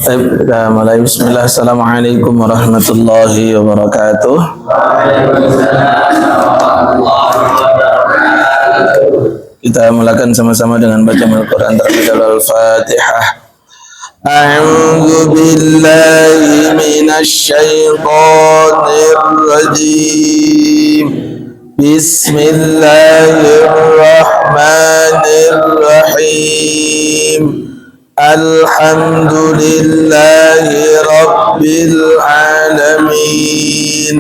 Baik, kita mulai. Bismillah. Assalamualaikum warahmatullahi wabarakatuh. Kita mulakan sama-sama dengan baca Al-Quran terlebih dahulu. Al-Fatihah. A'udzu billahi minasy syaithanir rajim. Bismillahirrahmanirrahim. Alhamdulillahi Rabbil Alamin.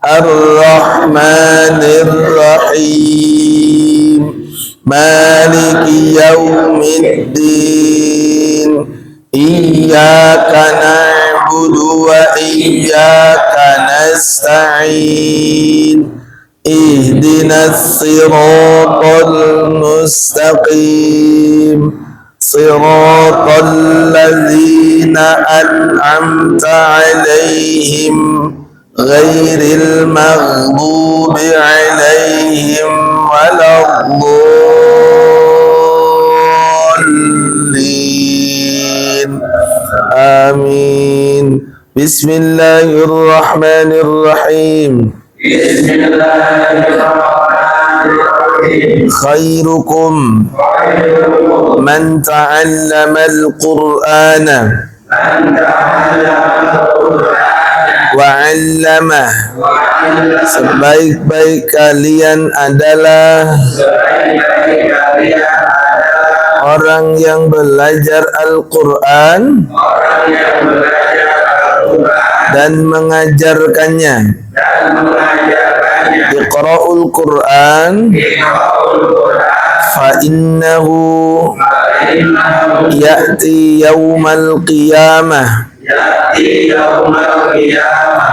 Ar-Rahmanir Rahim. Maliki Yaumiddin. Iyyaka na'budu wa iyyaka nasta'in. Ihdinas siratal mustaqim. صراط الذين أنعمت عليهم غير المغضوب عليهم ولا الضالين آمين. بسم الله الرحمن الرحيم. بسم الله الرحمن الرحيم. خيركم من تعلم القرآن wa'allama. Sebaik-baik kalian adalah orang yang belajar Al-Quran dan mengajarkannya. Iqra'ul Quran fa innahu ya'ti yawmal qiyamah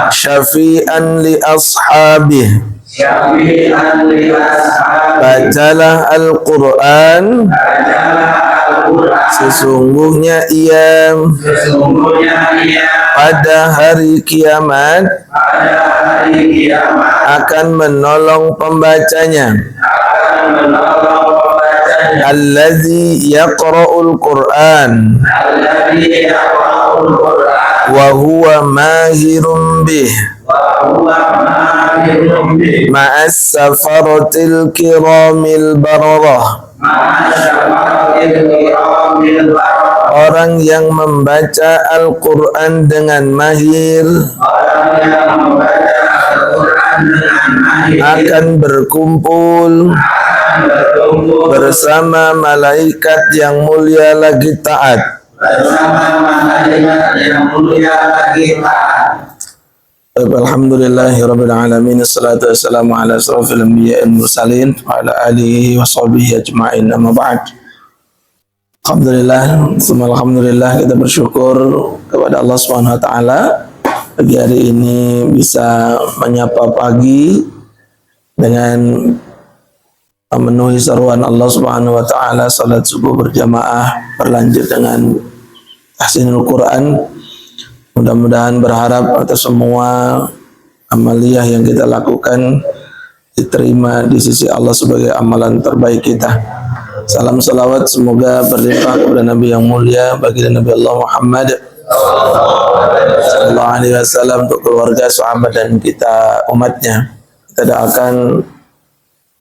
syafi'an li ashabih. Bacalah Al-Quran, sesungguhnya ia pada hari kiamat akan menolong pembacanya. Allazi yaqra'ul Qur'an wa huwa mahirun bih ma'as safaratil kiramil bararah. Orang yang membaca Al-Quran dengan mahir akan berkumpul bersama malaikat yang mulia lagi taat. Alhamdulillahirabbil alamin. Assalatu wassalamu ala asrofil anbiya'i wal mursalin wa ala alihi wa sahbihi ajma'in. Amma ba'd. Alhamdulillah, kita bersyukur kepada Allah Subhanahu wa taala pagi hari ini bisa menyapa pagi dengan memenuhi seruan Allah Subhanahu wa taala, salat subuh berjamaah, berlanjut dengan tahsinul Quran. Mudah-mudahan berharap atas semua amaliyah yang kita lakukan diterima di sisi Allah sebagai amalan terbaik kita. Salam salawat semoga berlimpah kepada Nabi yang mulia, baginda Nabi Allah Muhammad sallallahu alaihi wasallam, untuk keluarga, sahabat dan kita umatnya. Kita doakan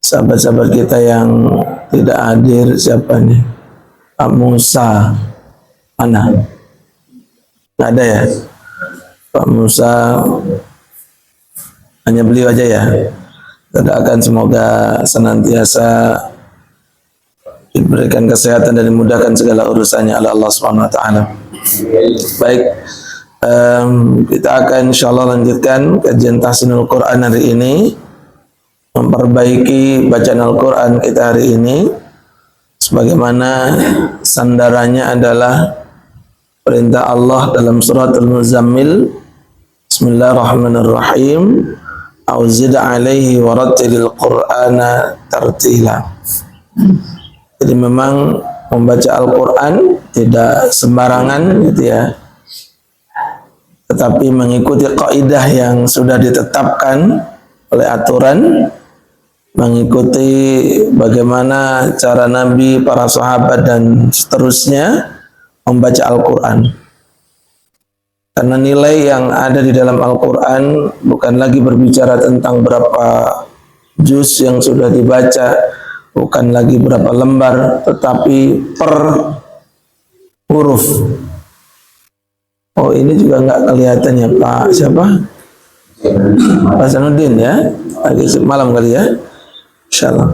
sahabat-sahabat kita yang tidak hadir. Siapa nih? Pak Musa mana? Nggak ada ya? Pak Musa, hanya beliau aja ya. Kita doakan semoga senantiasa diberikan kesehatan dan dimudahkan segala urusannya oleh Allah Subhanahu wa taala. Baik, kita akan insyaallah lanjutkan kajian tahsinul Quran hari ini, memperbaiki bacaan Al-Quran kita hari ini, sebagaimana sandarannya adalah perintah Allah dalam surat Al-Muzammil. Bismillahirrahmanirrahim. Auzid alaihi warattilil Qur'ana tartila. Jadi memang membaca Al-Quran tidak sembarangan gitu ya, tetapi mengikuti kaidah yang sudah ditetapkan oleh aturan, mengikuti bagaimana cara Nabi, para sahabat dan seterusnya membaca Al-Quran. Karena nilai yang ada di dalam Al-Quran bukan lagi berbicara tentang berapa juz yang sudah dibaca, bukan lagi berapa lembar, tetapi per huruf. Oh, ini juga nggak kelihatan ya Pak siapa? Pak Sanudin ya, lagi malam kali ya, insyaallah.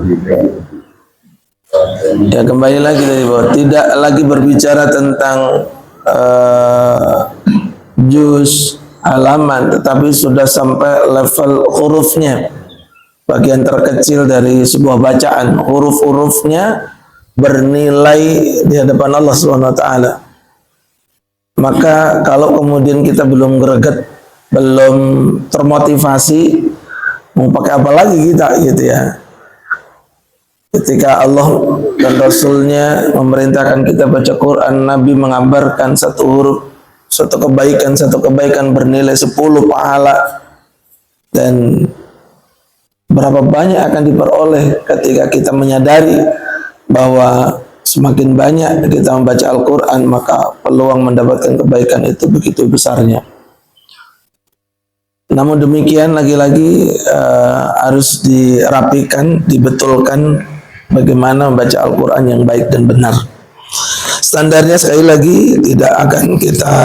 Ya kembali lagi dari bawah, tidak lagi berbicara tentang juz halaman, tetapi sudah sampai level hurufnya, bagian terkecil dari sebuah bacaan, huruf-hurufnya bernilai di hadapan Allah Subhanahu wa taala. Maka kalau kemudian kita belum greget, belum termotivasi, mau pakai apa lagi kita gitu ya. Ketika Allah dan Rasulnya memerintahkan kita baca Quran, Nabi mengabarkan satu huruf, satu kebaikan bernilai 10 pahala, dan berapa banyak akan diperoleh ketika kita menyadari bahwa semakin banyak kita membaca Al-Quran, maka peluang mendapatkan kebaikan itu begitu besarnya. Namun demikian, lagi-lagi harus dirapikan, dibetulkan bagaimana membaca Al-Quran yang baik dan benar. Standarnya sekali lagi tidak akan kita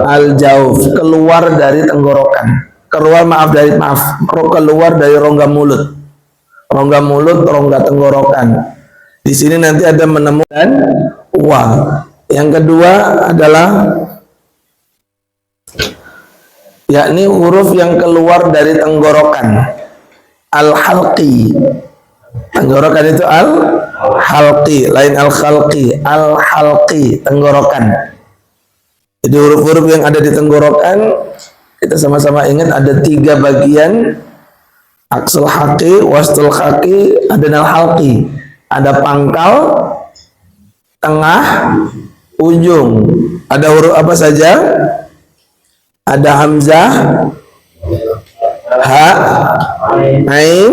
al-jauf, keluar dari tenggorokan, keluar dari rongga mulut, rongga tenggorokan. Di sini nanti ada menemukan uang. Yang kedua adalah yakni huruf yang keluar dari tenggorokan, al-halqi. Tenggorokan itu al-halqi, lain al-khalqi, al-halqi, tenggorokan. Jadi huruf-huruf yang ada di tenggorokan, kita sama-sama ingat ada 3 bagian: aqsul haqi, wastul haqi, adnal halqi. Ada pangkal, tengah, ujung. Ada huruf apa saja? Ada hamzah, ha, ain,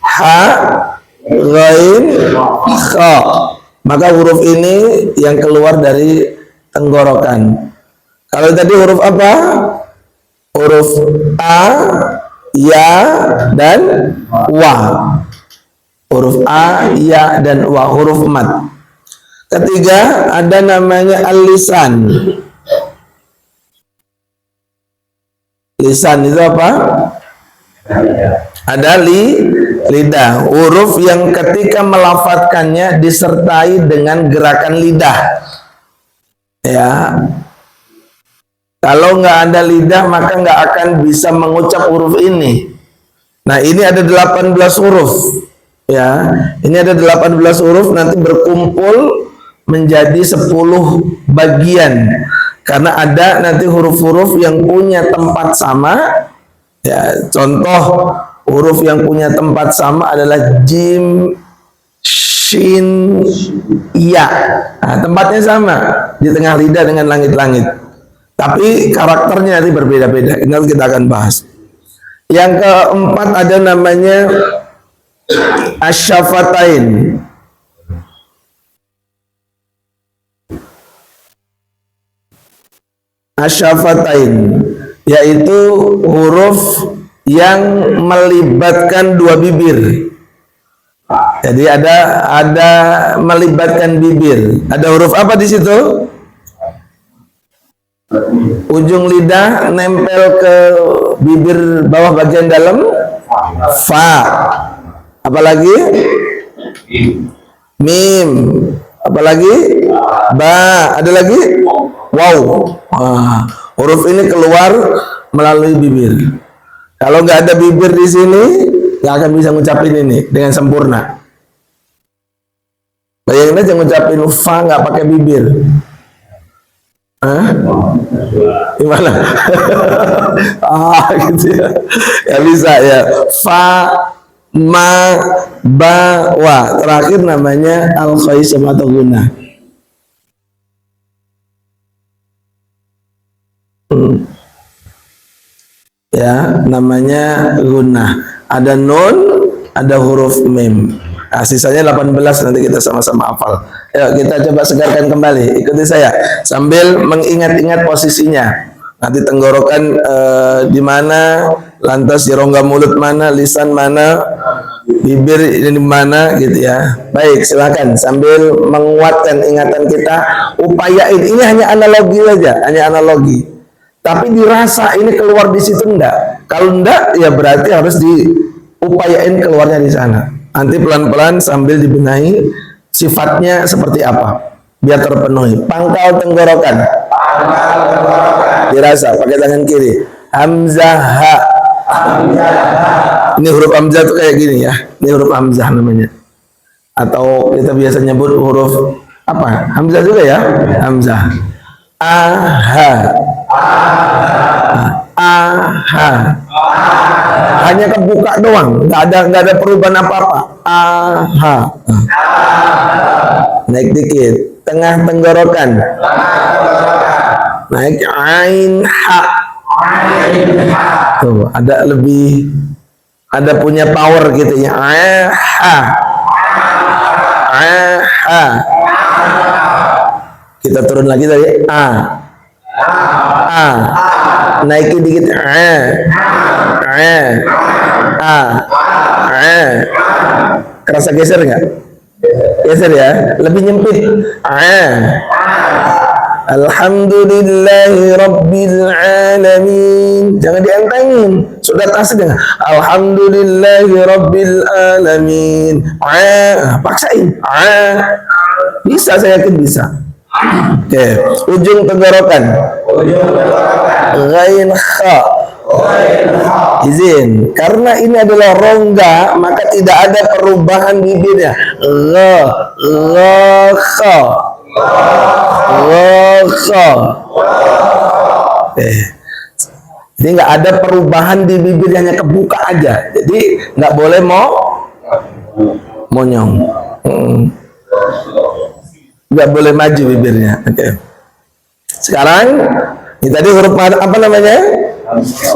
ha, ghain, kha. Maka huruf ini yang keluar dari tenggorokan. Kalau tadi huruf apa? Huruf a, ya, dan wa. Huruf a, ya, dan wa, huruf mat. Ketiga ada namanya al-lisan. Lisan itu apa? Ada lidah, huruf yang ketika melafadzkannya disertai dengan gerakan lidah. Ya, kalau nggak ada lidah maka nggak akan bisa mengucap huruf ini. Nah, ini ada 18 huruf. Ya, ini ada 18 huruf, nanti berkumpul menjadi 10 bagian. Karena ada nanti huruf-huruf yang punya tempat sama. Ya, contoh huruf yang punya tempat sama adalah jim, shin, ya. Nah, tempatnya sama di tengah lidah dengan langit-langit. Tapi karakternya nanti berbeda-beda. Nanti kita akan bahas. Yang keempat ada namanya asyafatain. Asyafatain yaitu huruf yang melibatkan 2 bibir. Jadi ada melibatkan bibir. Ada huruf apa di situ? Ujung lidah nempel ke bibir bawah bagian dalam, fa. Apalagi? Mim. Apalagi? Ba. Ada lagi? Wow. Huruf ini keluar melalui bibir. Kalau nggak ada bibir di sini, nggak akan bisa ngucapin ini dengan sempurna. Bayangin aja ngucapin fa nggak pakai bibir. Gimana? Gitu ya. Nggak bisa ya. Fa, ma, ba, wa. Terakhir namanya al-khaisam atau guna. Ya, namanya guna. Ada nun, ada huruf mim. Nah, sisanya 18 nanti kita sama-sama hafal. Yuk, kita coba segarkan kembali. Ikuti saya sambil mengingat-ingat posisinya. Nanti tenggorokan di mana, lantas di rongga mulut mana, lisan mana, bibir ini di mana, gitu ya. Baik, silakan sambil menguatkan ingatan kita, upayain. Ini hanya analogi saja, hanya analogi. Tapi dirasa ini keluar di situ enggak. Kalau enggak, ya berarti harus diupayain keluarnya di sana. Nanti pelan-pelan sambil dibenahi sifatnya seperti apa, biar terpenuhi. Pangkal tenggorokan. Dirasa pakai tangan kiri. Hamzah ha. Ini huruf hamzah tuh kayak gini ya. Ini huruf hamzah namanya. Atau kita biasa nyebut huruf apa? Hamzah juga ya. Hamzah. Aha. Aha. Hanya kebuka doang. Nggak ada perubahan apa-apa. Aha. Naik dikit. Tengah tenggorokan. Naik ain ha. Tuh, ada punya power gitu ya. Kita turun lagi dari naikin dikit kerasa geser nggak? Geser ya, lebih nyempit. Alhamdulillahi Rabbil Alamin. Jangan dientengin. Sudah tasik dengan Alhamdulillahi Rabbil Alamin. Paksain. Bisa, saya yakin bisa. Oke. Ujung tenggorokan. Ghain kha. Izin. Karena ini adalah rongga, maka tidak ada perubahan bibirnya. Kha. Jadi nggak ada perubahan di bibir, hanya kebuka aja. Jadi nggak boleh monyong, nggak boleh maju bibirnya. Oke. Sekarang ini tadi huruf apa namanya?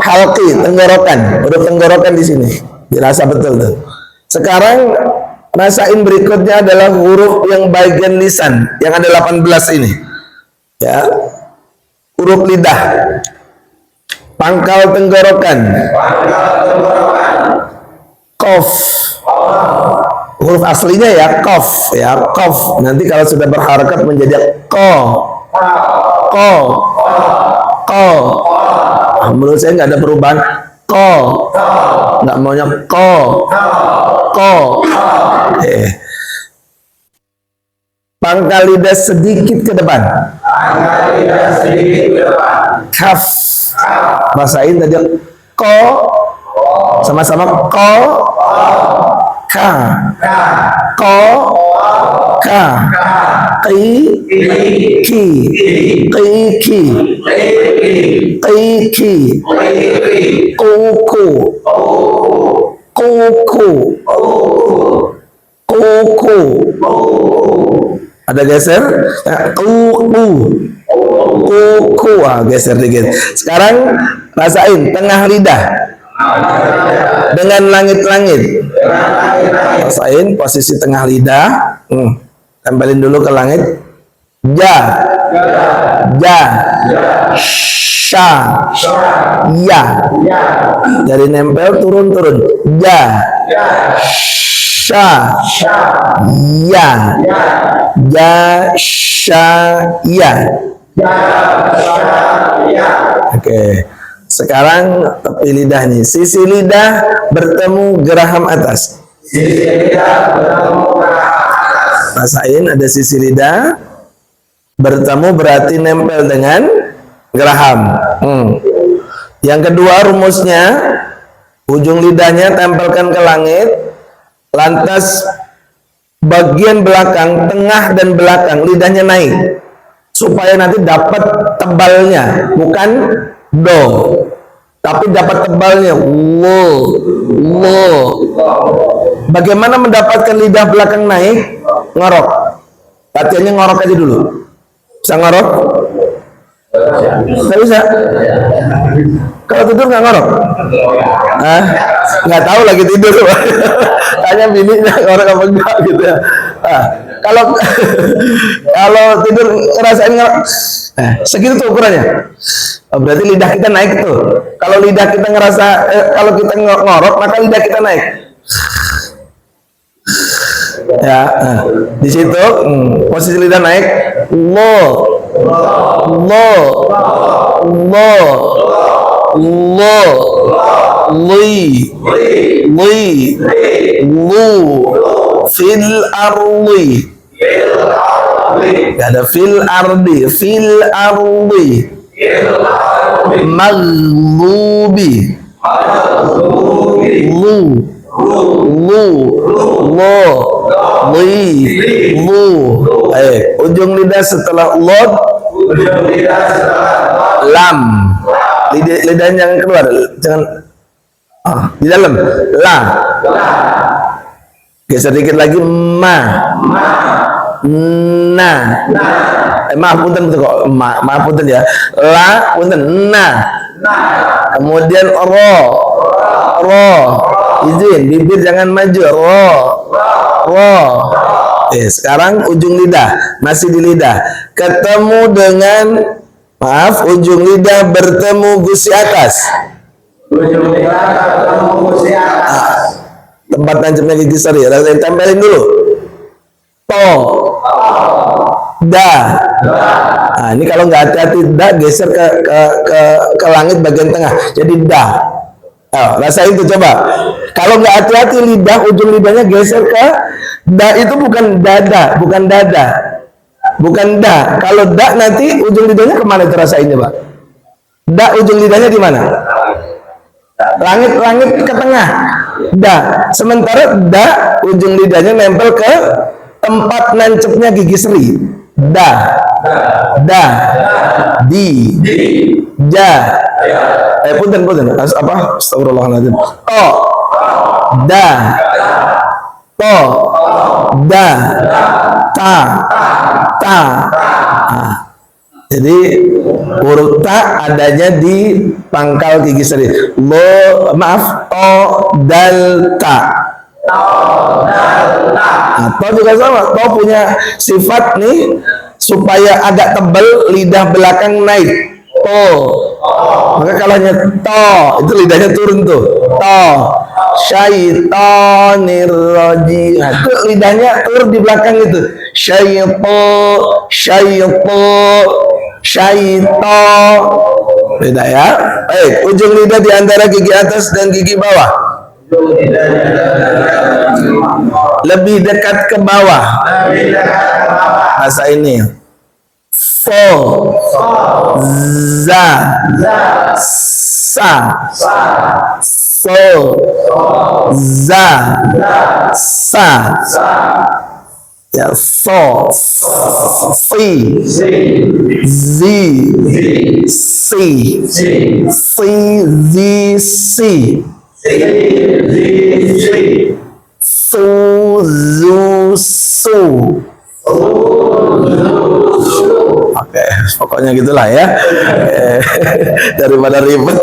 Halqi, tenggorokan. Huruf tenggorokan di sini dirasa betul tuh. Sekarang rasain berikutnya adalah huruf yang bagian lisan yang ada 18 ini. Ya. Huruf lidah. Pangkal tenggorokan. Qaf. Huruf aslinya ya qaf, ya qaf. Nanti kalau sudah berharakat menjadi qa. Qa. Qa. Menurut saya nggak ada perubahan. Qa. Nggak maunya qa. Qa. Pangkal lidah sedikit ke depan. Kaf. Rasain tadi ko. Sama-sama ko. Ka. Ko. Ka. Qi. Ki. Qi. Ki. Qi. Ki. Kuku. Kuku. Kuku. Ada geser? Kuku. Kuku. Geser dikit. Sekarang rasain tengah lidah dengan langit-langit. Rasain posisi tengah lidah. Tempelin dulu ke langit. Ja. Ja. Sha. Ya. Dari nempel turun-turun. Ja. Sha. Ya. Ja. Sha. Ya. Oke. Sekarang tepi lidah nih. Sisi lidah bertemu geraham atas. Rasain ada sisi lidah bertemu, berarti nempel dengan geraham. Yang kedua rumusnya, ujung lidahnya tempelkan ke langit, lantas bagian belakang, tengah dan belakang lidahnya naik supaya nanti dapat tebalnya, bukan do, tapi dapat tebalnya. Bagaimana mendapatkan lidah belakang naik? Ngorok. Latihannya ngorok aja dulu. Bisa ngorok? Nggak bisa. Kalau tidur nggak ngorok? Nggak tahu lagi tidur. Tanya bininya ngorok apa enggak gitu ya. Kalau kalau tidur ngerasain segitu tuh ukurannya. Oh, berarti lidah kita naik tuh. Kalau lidah kita ngerasa kalau kita ngorok maka lidah kita naik. Ya, di situ posisi lidah naik. Allah, Allah, Allah, Allah, li, lu, fil ardi. Gak ada fil ardi, maghlubi, lu, lu, ujung lidah setelah lod, lam, lidahnya jangan keluar, jangan di dalam, la, geser dikit lagi, ma, na, maaf punten kok, maaf punten ya, la, punten, na, kemudian ro, izin, bibir jangan maju, ro. Sekarang ujung lidah, masih di lidah, ketemu dengan, maaf, ujung lidah bertemu gusi atas. Tempat tancapnya gigi seri, tempelin dulu. To, da. Nah, ini kalau nggak hati-hati, da geser ke langit bagian tengah, jadi da. Rasain tuh coba. Kalau nggak hati-hati lidah, ujung lidahnya geser ke da, itu bukan dada, bukan dada, bukan da. Kalau da nanti ujung lidahnya kemana itu rasainnya, Pak? Da ujung lidahnya di mana? Langit ke tengah. Da. Sementara da ujung lidahnya nempel ke tempat nancepnya gigi seri. Da, di, ja. Punten. Apa? Astagfirullahaladzim. To, da, to, da, ta. Jadi huruf ta adanya di pangkal gigi seri. To, dal, ta. To juga sama. To punya sifat nih supaya agak tebal, lidah belakang naik. To. Maka kalau hanya to, itu lidahnya turun tuh. To. Syaitonir rajim. Nah, itu lidahnya turun di belakang itu. Syaiton. Beda ya. Baik, ujung lidah di antara gigi atas dan gigi bawah. Lebih dekat ke bawah. Masa ini. Fo, za, sa, so, za, sa, ya, so, si, zi, si, zi, si, su, zu, su. Oke, pokoknya gitulah ya. Daripada ribet.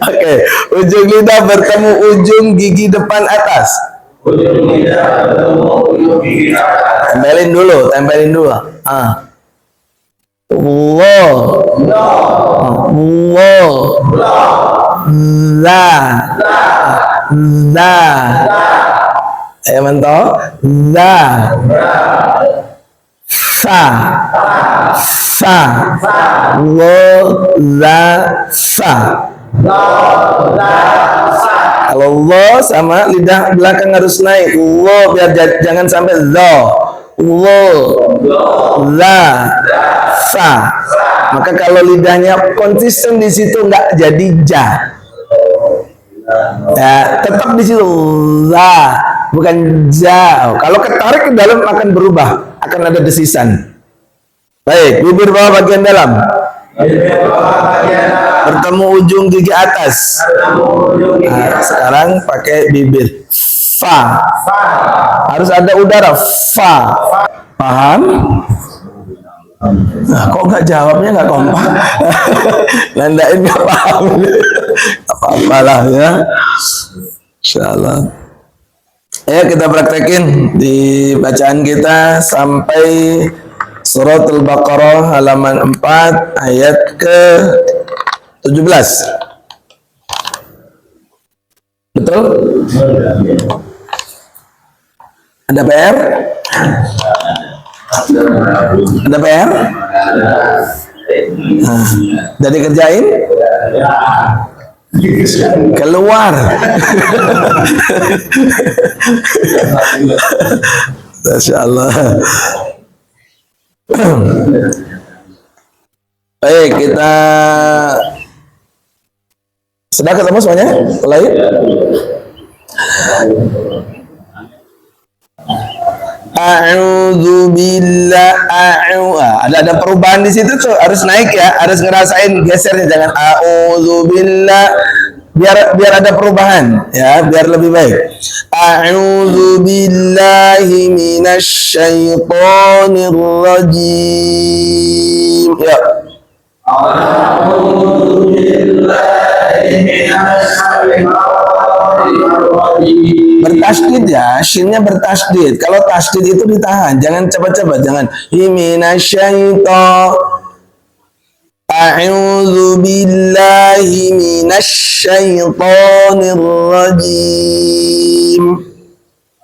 Oke, ujung lidah bertemu ujung gigi depan atas. Tempelin dulu. Mentok. Sa, lo, za, sa. Kalau lo sama lidah belakang harus naik. Lo biar jangan sampai zo. Lo, za, sa. Maka kalau lidahnya konsisten di situ nggak jadi ja. Ya, tetap di situ za, bukan ja. Kalau ketarik ke dalam akan berubah, akan ada desisan. Baik, bibir bawah bagian dalam. Bertemu ujung gigi atas. Nah, sekarang pakai bibir. Fa. Harus ada udara. Fa. Paham? Nah, kok nggak jawabnya nggak kompak? Nandain nggak paham. Apa-apalah ya. Insyaallah. Ayo kita praktekin di bacaan kita sampai surat Al-Baqarah halaman 4 ayat ke 17. Betul? Ada PR? Ada PR? Nah, jadi kerjain? Keluar. Masya Allah. Baik, kita sudah ketemu semuanya? Mulai. A'udzu ada perubahan di situ tuh, harus naik ya, harus ngerasain gesernya, jangan a'udzu billah, biar ada perubahan ya, biar lebih baik. A'udzu billahi minasy syaithanir rajim. Ya. A'udzu billahi minasy syaitonir rajim. Bertasdid ya, shinnya bertasdid. Kalau tasdid itu ditahan, jangan cepat-cepat, jangan. Minasyaiton. A'udzu billahi minasyaitonir rajim.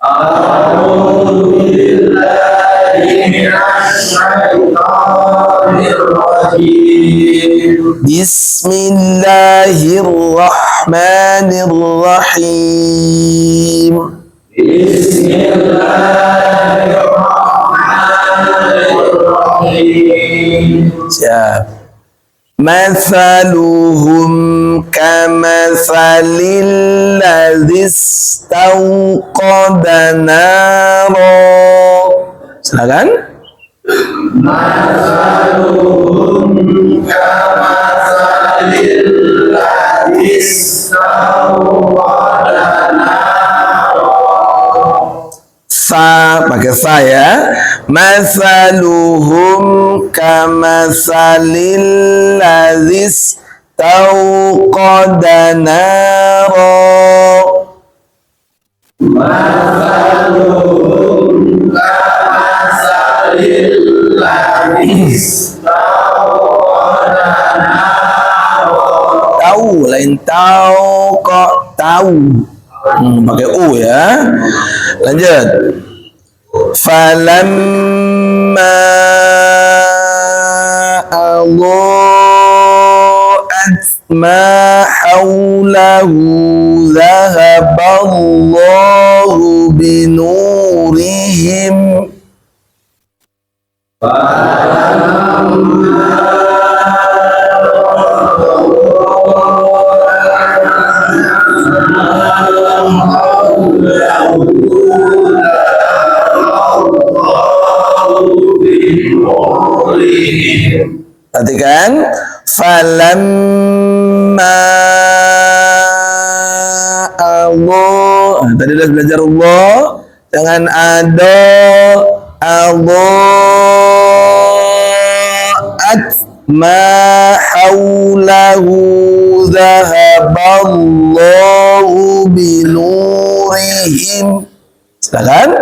A'udzu billahi minasyaitonir rajim. Bismillahirrahmanirrahim. Bismillahirrahmanirrahim. Siap. Mathaluhum kamathalil ladzi istawqada nara. Silakan. Mathaluhum kamathalil ladzi istawqada nara. Sa, pakai sa ya. Mathaluhum kamathalil ladzi istawqada nara. Mathaluhum kamathalil ladzi istawqada nara. Tahu, lain tahu kok tahu. Pakai u ya. Lanjut. Falamma adha'at ma hawlahu dhahaballahu binurihim. Perhatikan, falamma Allah. Tadi udah belajar Allah, jangan ada Allah ma haulahu dhahaballahu binurihim. Silakan.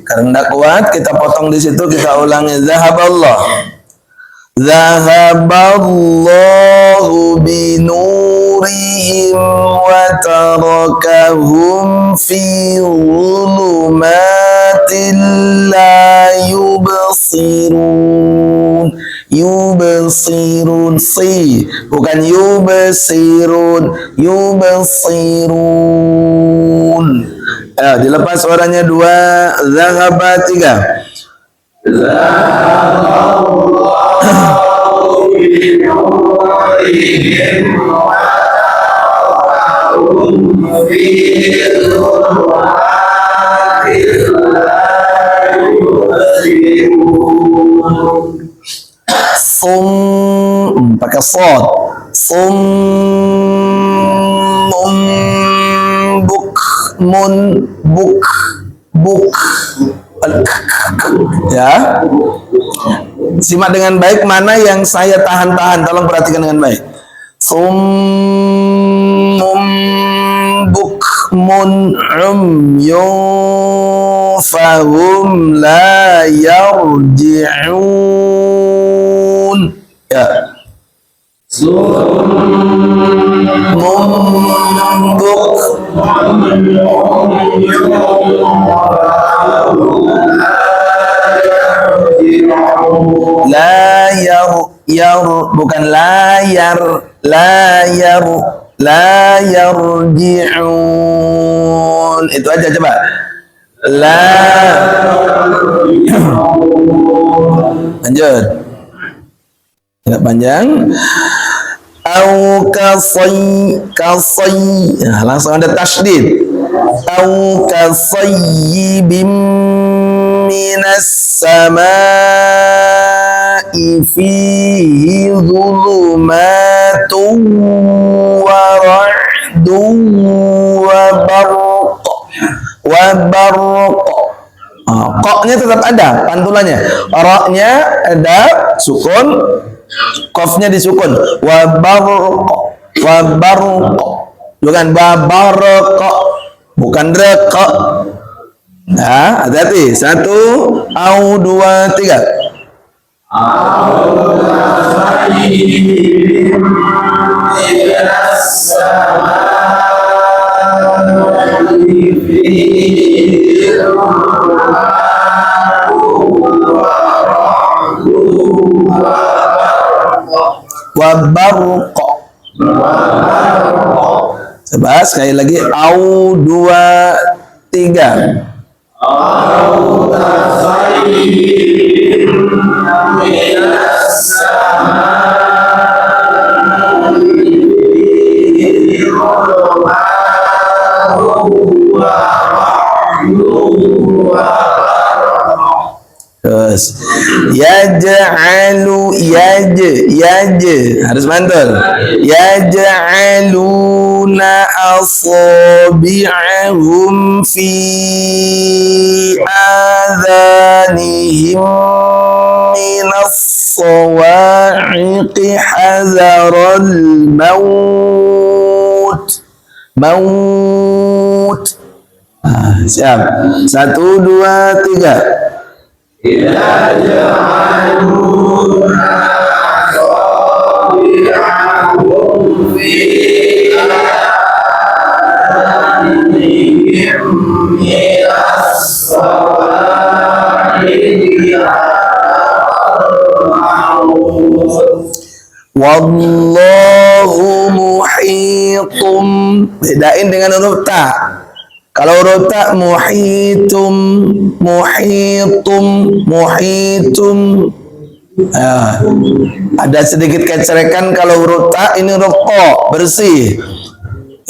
Karena tidak kuat, kita potong di situ, kita ulangi. Zahaballahu binurihim wa tarakahum fi dhulumatin la yubsirun. Yubsirun, si, bukan yubsirun, yubsirun. Dilepas suaranya dua. Zahaba tiga. Sum, pakai sod. Sum buk ya. Simak dengan baik mana yang saya tahan-tahan, tolong perhatikan dengan baik. Summum bukmun umyun fahum la yarji'un. Ya. Summum la bukan la yarji'un, itu aja coba. Lanjut, agak panjang. Au kasay, nah, langsung ada tasydid. Au kasayyibim minas samai fihi dhulumatun wa ra'dun wa barq. Qoknya tetap ada pantulannya, ra-nya ada sukun, qafnya disukun. Wa barq, bukan babarq, bukan raq. Nah, hati-hati. 1, au 2, 3. Wabarq. Coba sekali lagi, au 2, 3. Au kasayyibin minas samai fihi dhulumatun wa ra'dun wa barq. Terus yaj'alu harus mantul. Yaj'aluna asabi'ahum fi adhanihim minas sawa'iqi hadharal maut. Siap. 1, 2, 3. Yaj'aluna asabi'ahum fi adhanihim minas sawa'iqi hadharal maut. Wallahu muhitum. Bedain dengan huruf ta. Kalau huruf ta muhitum. Ada sedikit kecerekan kalau huruf ta, ini huruf qa bersih.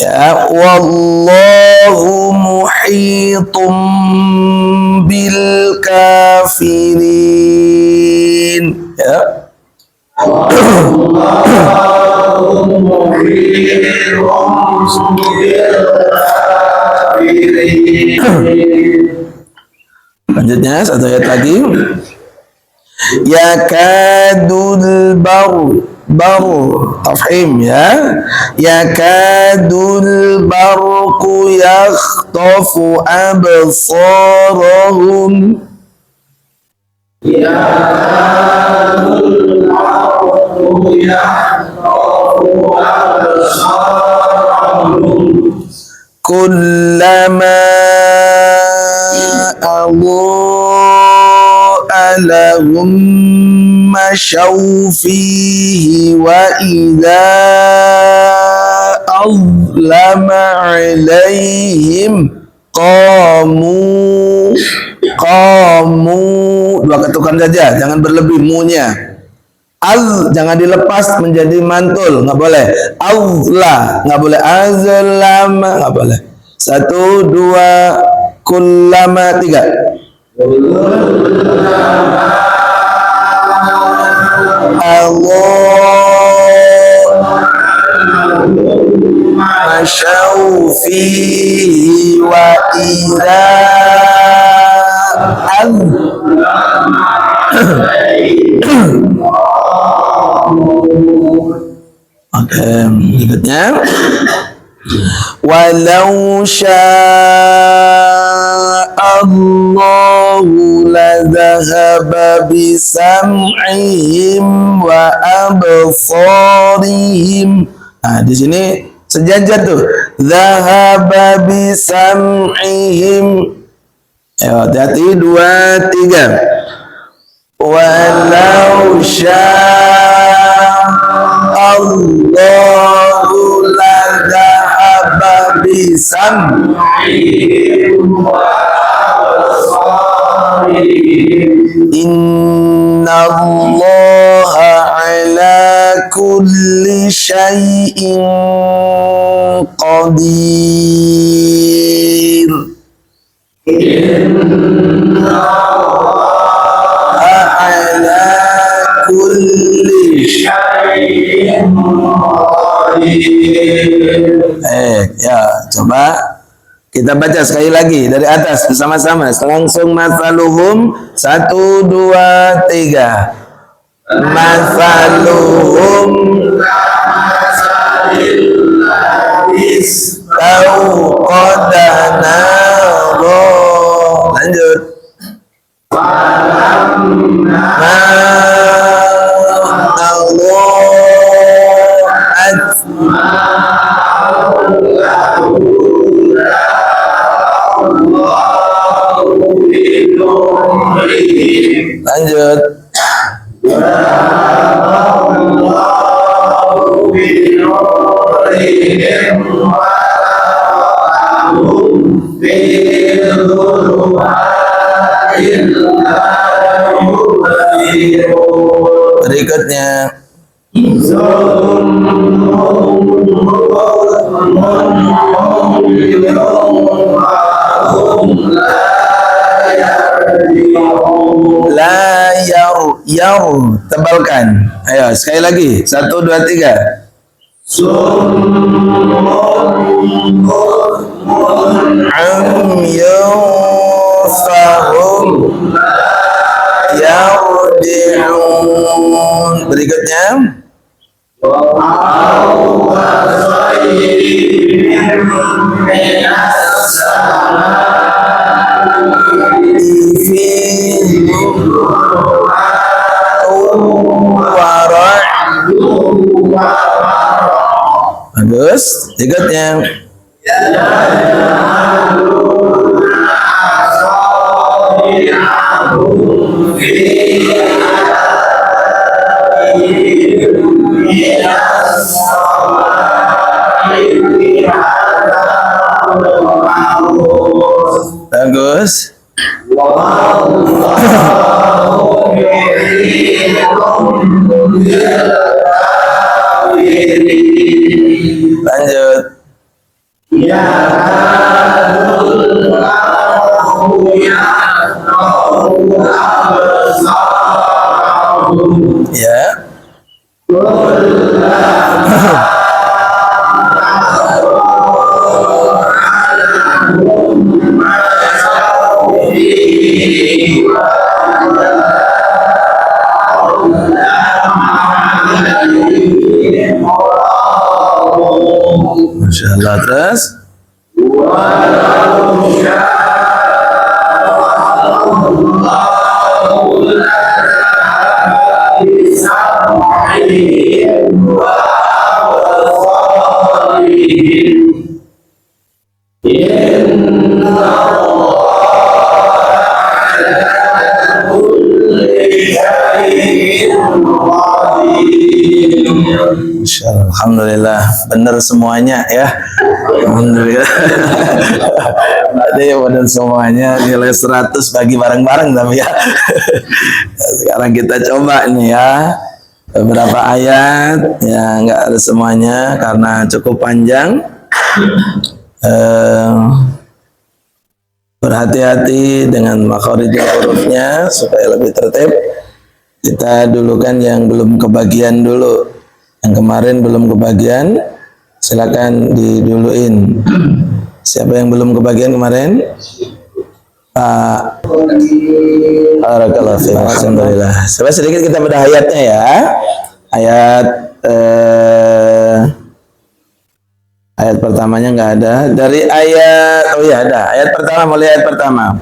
Ya, wallahu muhitum bil kafirin. Ya. Wallahu muhitum bil Lanjutnya satu ayat lagi. Yakadul tafhim ya. Yakadul barqu yakhtafu absarahum. Yakadul barqu yakhtafu absarahum. Kullama adha'a lahum mashaw fihi wa idza azlama alaihim qamu. Dua ketukan saja, jangan berlebih munya. Jangan dilepas menjadi mantul, nggak boleh. Azla nggak boleh. Azlama nggak boleh. 1, 2, kullama 3. Allah masyaw fihi wa idza an Oke, berikutnya walau sya'allahu ladhahaba bisam'ihim wa absarihim. Nah, di sini sejajar tuh. Dhahaba bisam'ihim. Ayo, hati-hati, 2, 3. Walau sya'allahu ladhahaba bisam'ihim wa absarihim. Innallaha ala kulli syai'in qadir. Innallaha ala kulli syai'in qadir. Ya, coba kita baca sekali lagi dari atas bersama-sama. Langsung masaluhum 1, 2, 3. Masaluhum kamasalil ladzi istauqada naro. Lanjut. Falamma lanjut. Berikutnya la yar tebalkan. Ayo sekali lagi 1, 2, 3. Fahum yarji'un. Berikutnya bagus. Berikutnya bagus. Lanjut. Ya. Masya Allah. Terus alhamdulillah benar semuanya ya. Alhamdulillah. Ada benar semuanya, nilai 100 bagi bareng-bareng tapi ya. Sekarang kita coba nih ya. Beberapa ayat ya, nggak ada semuanya karena cukup panjang. Berhati-hati dengan makhorijul hurufnya supaya lebih tertib. Kita dulu kan yang belum kebagian dulu. Yang kemarin belum kebagian, Silakan diduluin. Siapa yang belum kebagian kemarin? Pak. Barakallahu fiik. Alhamdulillah. Coba sedikit kita bedah ayatnya ya. Ayat pertamanya nggak ada. Dari ayat, oh iya ada. Ayat pertama, mulai ayat pertama.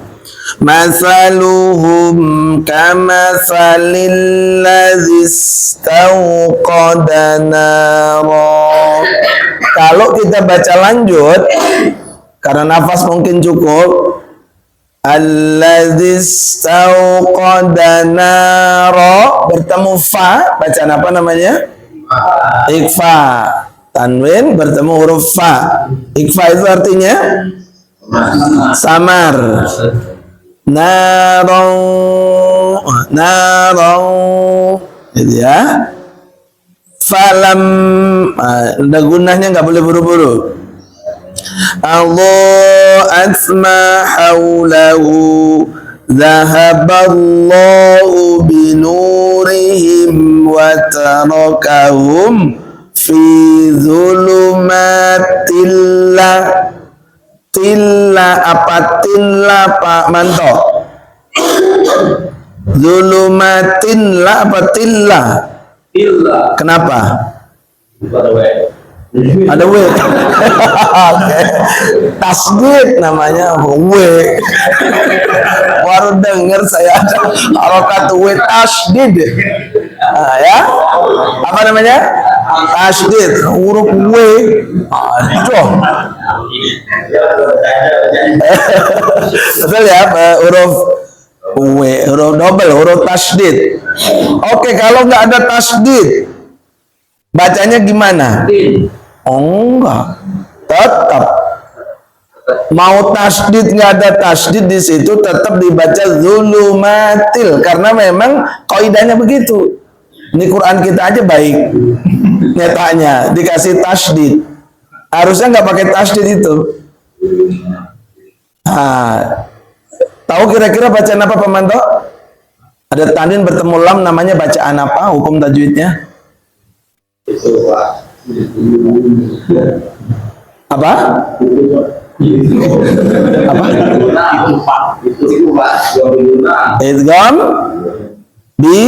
Masaluhum kamasalil ladzi istauqada nara. Kalau kita baca lanjut, karena nafas mungkin cukup, alladzi istauqada nara bertemu fa, bacaan apa namanya? Ikhfa. Tanwin bertemu huruf fa. Ikhfa itu artinya samar. Narau, gitu ya. Falam, ada gunahnya, nggak boleh buru-buru. Allah asma haulahu, zahaballahu binurihim wa tarakahum fi zulumatillah. Tilla apa tilla Pak Manto? Zulumatillah apa tilla? Tilla. Kenapa? Ada W. Okay. Tasdid namanya W. Baru dengar saya ada harokat W tasdid. Ya. Apa namanya? Tasdid, huruf W. Aduh. Betul ya, huruf W, huruf double, huruf tasdid. Oke, kalau nggak ada tasdid, bacanya gimana? Oh enggak, tetap mau tasdid nggak ada tasdid di situ tetap dibaca zulumatil, karena memang kaidahnya begitu. Ini Quran kita aja baik, nyatanya dikasih tasdid, harusnya nggak pakai tasdid itu. Tahu kira-kira bacaan apa Pemanto? Ada tanwin bertemu lam, namanya bacaan apa? Hukum tajwidnya? Apa? Apa? Idgham bi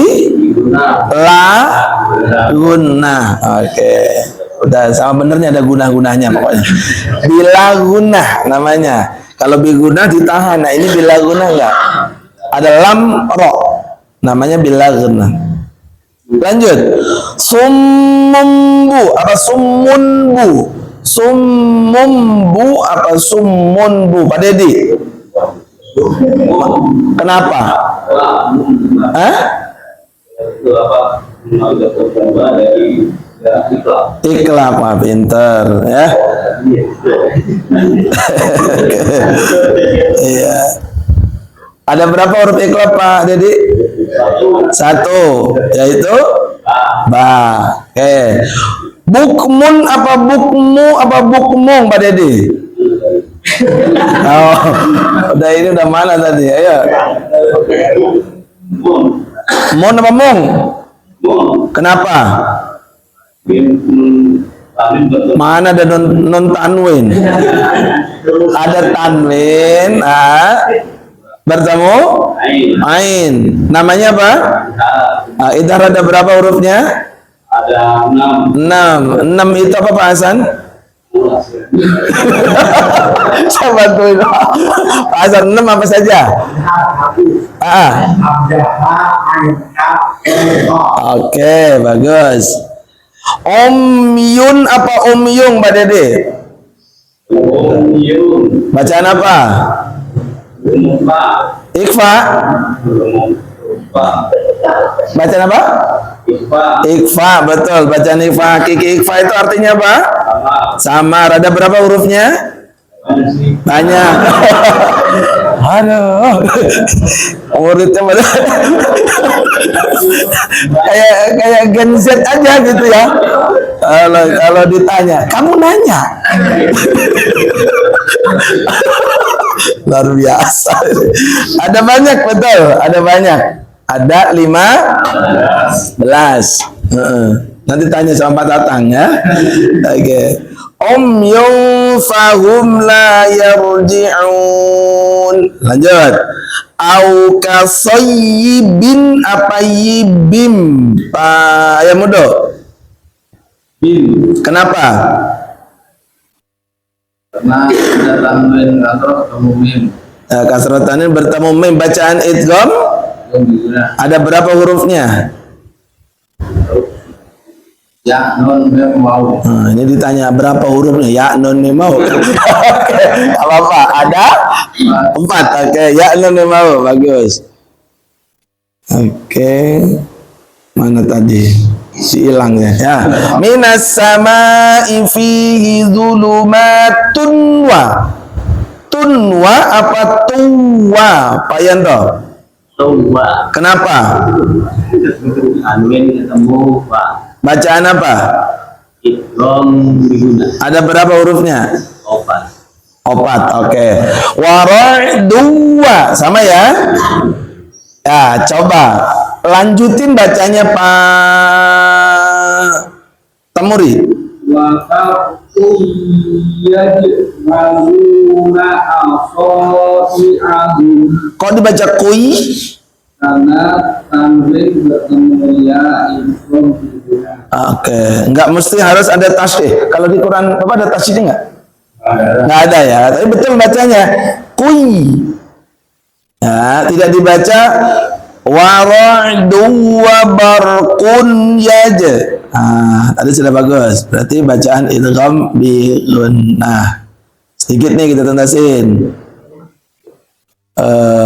la guna. Oke. Udah sama benernya, ada gunah-gunahnya pokoknya. Bila gunah namanya. Kalau bi gunah ditahan. Nah, ini bila gunah enggak. Ada lam ro. Namanya bila gunah. Lanjut. Summumbu apa summunbu? Summumbu apa summunbu? Pak Dedi. Kenapa? Hah? Itu apa? Ikhlas, Pak, pinter ya. Iya. Ada berapa huruf ikhlas Pak Dedi? Satu, yaitu ba. Oke. Bukmun apa bukmu apa bukmung Pak Dedi? Oh, udah ini udah mana tadi? Ayo. Mun apa mung? Kenapa? Mana ada non tanwin? Ada tanwin, bertemu ain. Namanya apa? Idhar ada berapa hurufnya? Ada 6. 6 itu apa Pak Hasan? Saya bantuin Pak Hasan. 6 apa saja? Oke, bagus. Omyun apa omyung Pak Dede? Omyun. Bacaan apa? Ikhfa. Bacaan apa? Ikhfa, betul. Bacaan ikhfa. Kiki ikhfa itu artinya apa? Samar. Ada berapa hurufnya? Banyak. Aduh, muridnya kayak Gen Z aja gitu ya. Kalau ditanya, kamu nanya. Luar biasa. Ada banyak, betul. Ada banyak. Ada 15. Nanti tanya sama Pak Tatang ya. Oke. umyun fahum la yarji'un. Lanjut. Au kasayyibin apa yibim ya mudo. Kenapa? Karena ada tanwin kasroh bertemu mim. Kasroh tanwin bertemu mim. Bacaan idgham ada berapa hurufnya? Ya non mim mau. Ini ditanya berapa hurufnya? Ya non mim mau. Apa? Ada 4. Oke, ya non mim mau. Bagus. Oke. Mana tadi? Si hilangnya ya. Minas sama'i fihi dzulumatun wa. Tunwa apa tuwa? Pak Yanto. Tuwa. Kenapa? Tanwin ketemu Pak. Bacaan apa? Idgham diguna. Ada berapa hurufnya? 4. 4. Oke. Wara'duwa sama ya? Ya, coba lanjutin bacanya Pak Tamuri. Wa qawiyad maluna asabi'ahum. Kok dibaca kui? Karena tanwin bertemu ya idgham diguna. Oke, nggak mesti harus ada tasydid. Kalau di Quran apa ada tasydid nggak? Nggak ada ya. Tapi betul bacanya kui. Ya, tidak dibaca wara'du wa barqun yaj. Tadi sudah bagus. Berarti bacaan idgham bi gunnah. Sedikit nih kita tuntasin.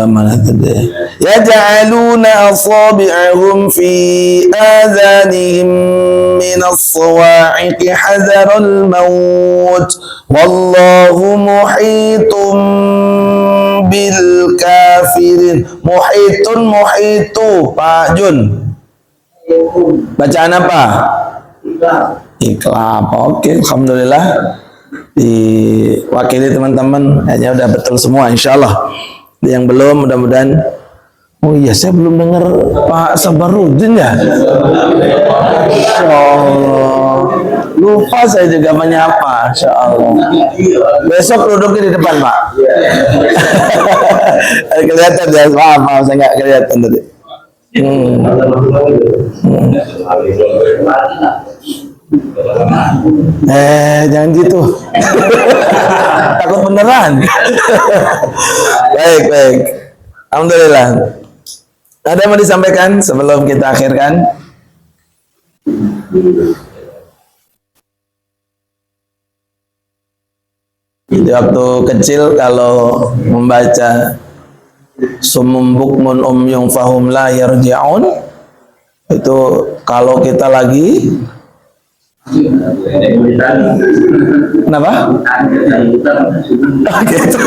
Mana tadi? Yaj'aluna asabi'ahum fi adhanihim min as-sawa'iqi hadaral maut wallahu muhitum bil kafirin. Muhitu Pak Jun. Bacaan apa? Iqlab. Oke, alhamdulillah diwakili teman-teman, kayaknya udah betul semua insyaallah. Yang belum mudah-mudahan. Oh iya, saya belum dengar Pak Sabarudin ya. Insyaallah. Lupa saya juga menyapa, insyaallah. Besok duduknya di depan Pak. Kelihatan ya, maaf saya nggak kelihatan tadi. Jangan gitu. Takut beneran. Baik. Alhamdulillah. Ada yang mau disampaikan sebelum kita akhirkan? Jadi waktu kecil kalau membaca sumum bukmun umyun fahum la yarji'un, itu kalau kita lagi kenapa? Gitu.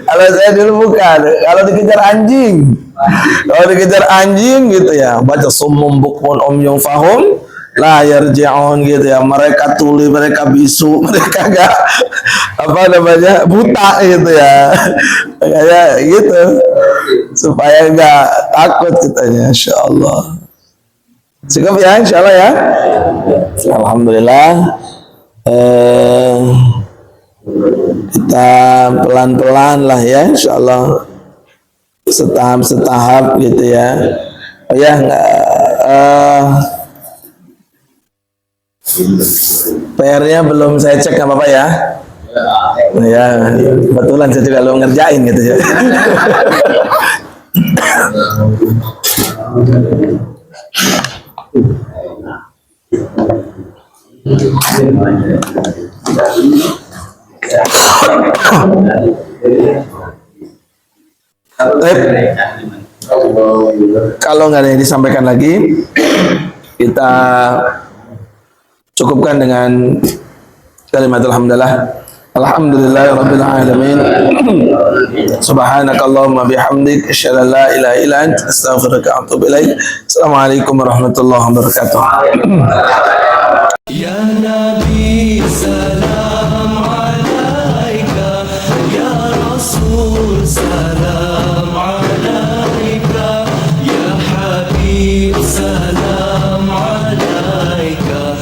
Kalau saya dulu bukan, kalau dikejar anjing gitu ya, baca sumum bukmun umyun fahum la yarji'un gitu ya, mereka tuli, mereka bisu, mereka enggak buta gitu ya, kayak gitu supaya enggak takut kitanya, insyaallah. Cukup ya, insyaallah ya. Alhamdulillah. Kita pelan-pelan lah ya, insyaallah, setahap gitu ya. Oh ya, PR-nya belum saya cek, nggak apa-apa ya. Ya, kebetulan saya juga belum ngerjain gitu ya. Kalau nggak ada yang disampaikan lagi, kita cukupkan dengan kalimat alhamdulillah. Alhamdulillahirabbil alamin. Subhanakallahumma bihamdik asyhadu an la ilaha illa anta astaghfiruka wa atubu ilaik. Assalamualaikum warahmatullahi wabarakatuh. Ya Nabi salam alaika, ya Rasul salam alaika, ya Habib salam alaika.